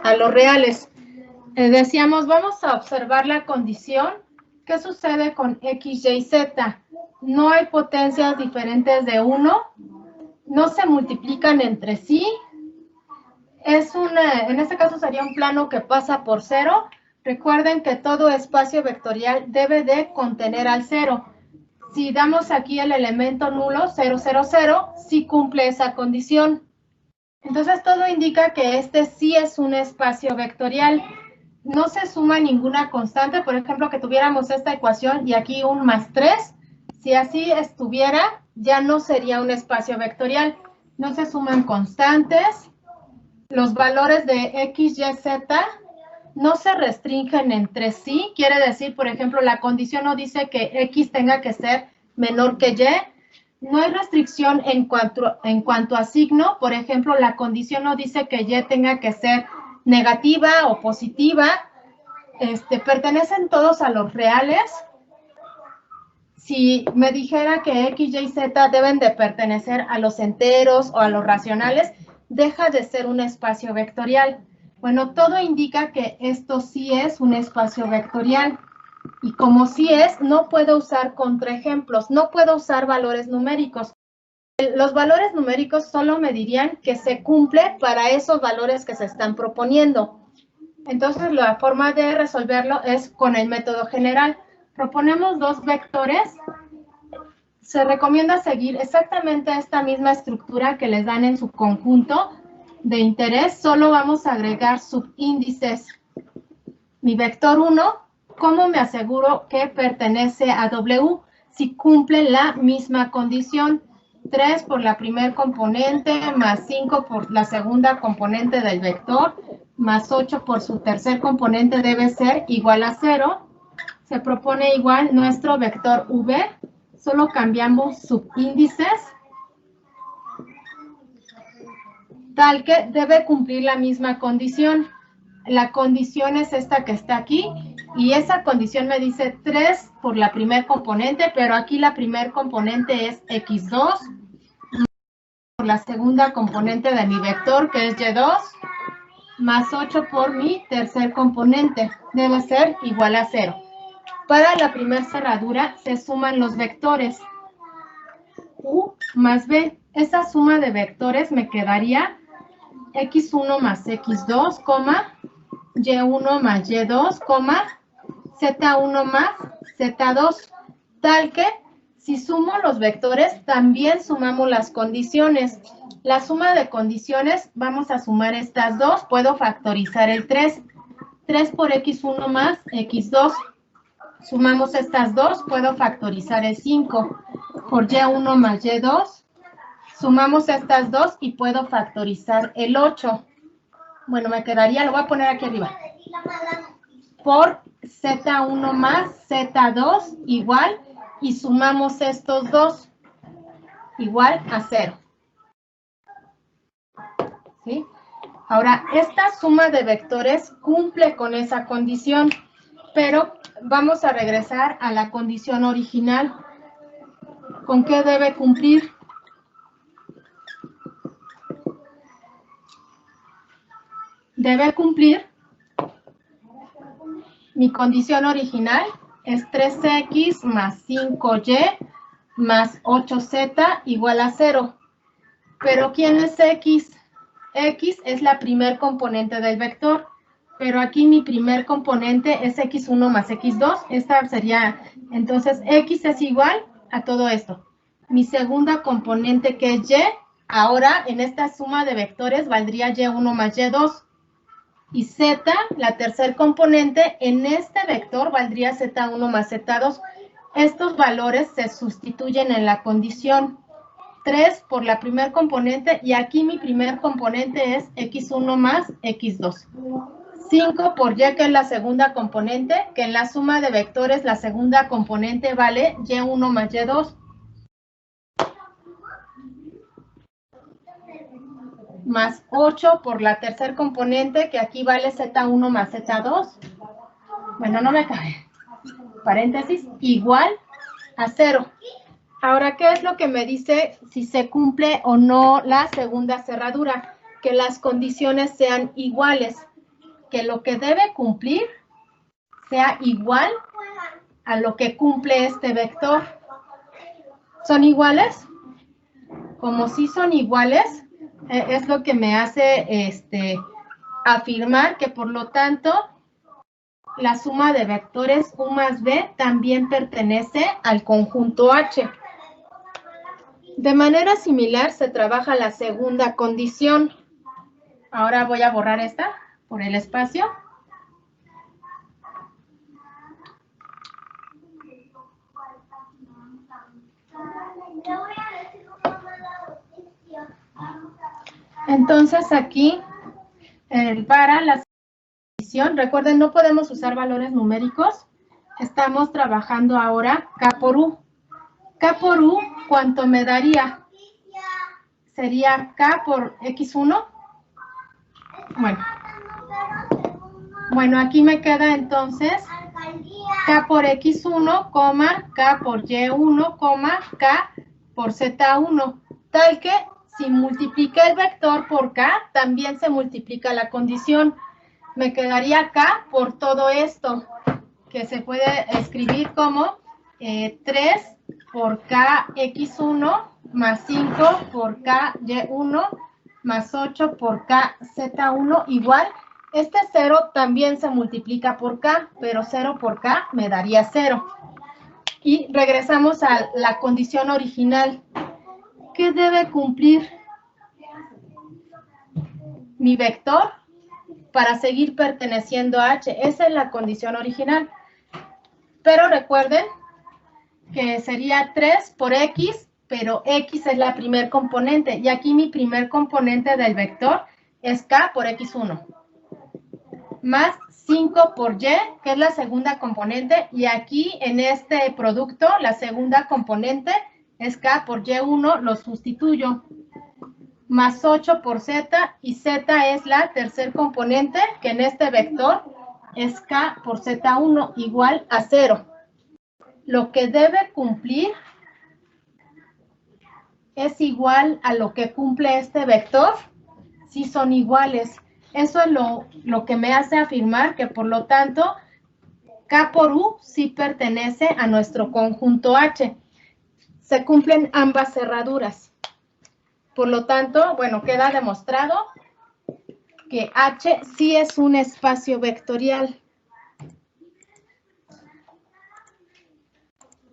a los reales. Decíamos, vamos a observar la condición. ¿Qué sucede con X, Y, Z? No hay potencias diferentes de 1, no se multiplican entre sí. En este caso sería un plano que pasa por 0. Recuerden que todo espacio vectorial debe de contener al 0. Si damos aquí el elemento nulo, 0, 0, 0, sí cumple esa condición. Entonces todo indica que este sí es un espacio vectorial. No se suma ninguna constante, por ejemplo, que tuviéramos esta ecuación y aquí un más 3. Si así estuviera, ya no sería un espacio vectorial. No se suman constantes. Los valores de X, Y, Z no se restringen entre sí. Quiere decir, por ejemplo, la condición no dice que X tenga que ser menor que Y. No hay restricción en cuanto a signo. Por ejemplo, la condición no dice que Y tenga que ser negativa o positiva. Pertenecen todos a los reales. Si me dijera que X, Y, Z deben de pertenecer a los enteros o a los racionales, deja de ser un espacio vectorial. Bueno, todo indica que esto sí es un espacio vectorial. Y como sí es, no puedo usar contraejemplos, no puedo usar valores numéricos. Los valores numéricos solo me dirían que se cumple para esos valores que se están proponiendo. Entonces, la forma de resolverlo es con el método general. Proponemos dos vectores. Se recomienda seguir exactamente esta misma estructura que les dan en su conjunto de interés. Solo vamos a agregar subíndices. Mi vector 1, ¿cómo me aseguro que pertenece a W? Si cumple la misma condición. 3 por la primer componente, más 5 por la segunda componente del vector, más 8 por su tercer componente debe ser igual a 0. Se propone igual nuestro vector V. Solo cambiamos subíndices. Tal que debe cumplir la misma condición. La condición es esta que está aquí. Y esa condición me dice 3 por la primer componente, pero aquí la primer componente es X2. Por la segunda componente de mi vector, que es Y2, más 8 por mi tercer componente. Debe ser igual a 0. Para la primera cerradura se suman los vectores. U más B. Esa suma de vectores me quedaría X1 más X2, Y1 más Y2, Z1 más Z2. Tal que si sumo los vectores, también sumamos las condiciones. La suma de condiciones, vamos a sumar estas dos. Puedo factorizar el 3. 3 por X1 más X2. Sumamos estas dos, puedo factorizar el 5 por Y1 más Y2. Sumamos estas dos y puedo factorizar el 8. Bueno, me quedaría, lo voy a poner aquí arriba. Por Z1 más Z2 igual, y sumamos estos dos, igual a 0. ¿Sí? Ahora, esta suma de vectores cumple con esa condición, pero vamos a regresar a la condición original. ¿Con qué debe cumplir? Debe cumplir, mi condición original es 3x más 5y más 8z igual a 0. Pero ¿quién es x? X es la primer componente del vector, pero aquí mi primer componente es x1 más x2. Esta sería, entonces, x es igual a todo esto. Mi segunda componente, que es y, ahora en esta suma de vectores valdría y1 más y2. Y z, la tercer componente, en este vector valdría z1 más z2. Estos valores se sustituyen en la condición. 3 por la primer componente, y aquí mi primer componente es x1 más x2. 5 por y, que es la segunda componente, que en la suma de vectores la segunda componente vale y1 más y2. Más 8 por la tercer componente, que aquí vale z1 más z2. Bueno, no me cabe. Paréntesis, igual a 0. Ahora, ¿qué es lo que me dice si se cumple o no la segunda cerradura? que las condiciones sean iguales, que lo que debe cumplir sea igual a lo que cumple este vector. ¿Son iguales? Como sí son iguales, es lo que me hace afirmar que por lo tanto la suma de vectores U más B también pertenece al conjunto H. De manera similar se trabaja la segunda condición. Ahora voy a borrar esta por el espacio. Entonces aquí, para la condición, recuerden, no podemos usar valores numéricos. Estamos trabajando ahora K por U. K por U, ¿cuánto me daría? Sería K por X1. Bueno, aquí me queda entonces K por X1, K por Y1, K por Z1. Tal que si multipliqué el vector por K, también se multiplica la condición. Me quedaría K por todo esto, que se puede escribir como 3 por K X1 más 5 por K Y1 más 8 por K Z1 igual. Este 0 también se multiplica por K, pero 0 por K me daría 0. Y regresamos a la condición original. ¿Qué debe cumplir mi vector para seguir perteneciendo a H? Esa es la condición original. Pero recuerden que sería 3 por X, pero X es la primer componente. Y aquí mi primer componente del vector es K por X1. Más 5 por Y, que es la segunda componente. Y aquí en este producto, la segunda componente es K por Y1, lo sustituyo. Más 8 por Z, y Z es la tercer componente, que en este vector es K por Z1 igual a 0. Lo que debe cumplir es igual a lo que cumple este vector, si son iguales. Eso es lo que me hace afirmar que, por lo tanto, K por U sí pertenece a nuestro conjunto H. Se cumplen ambas cerraduras. Por lo tanto, bueno, queda demostrado que H sí es un espacio vectorial.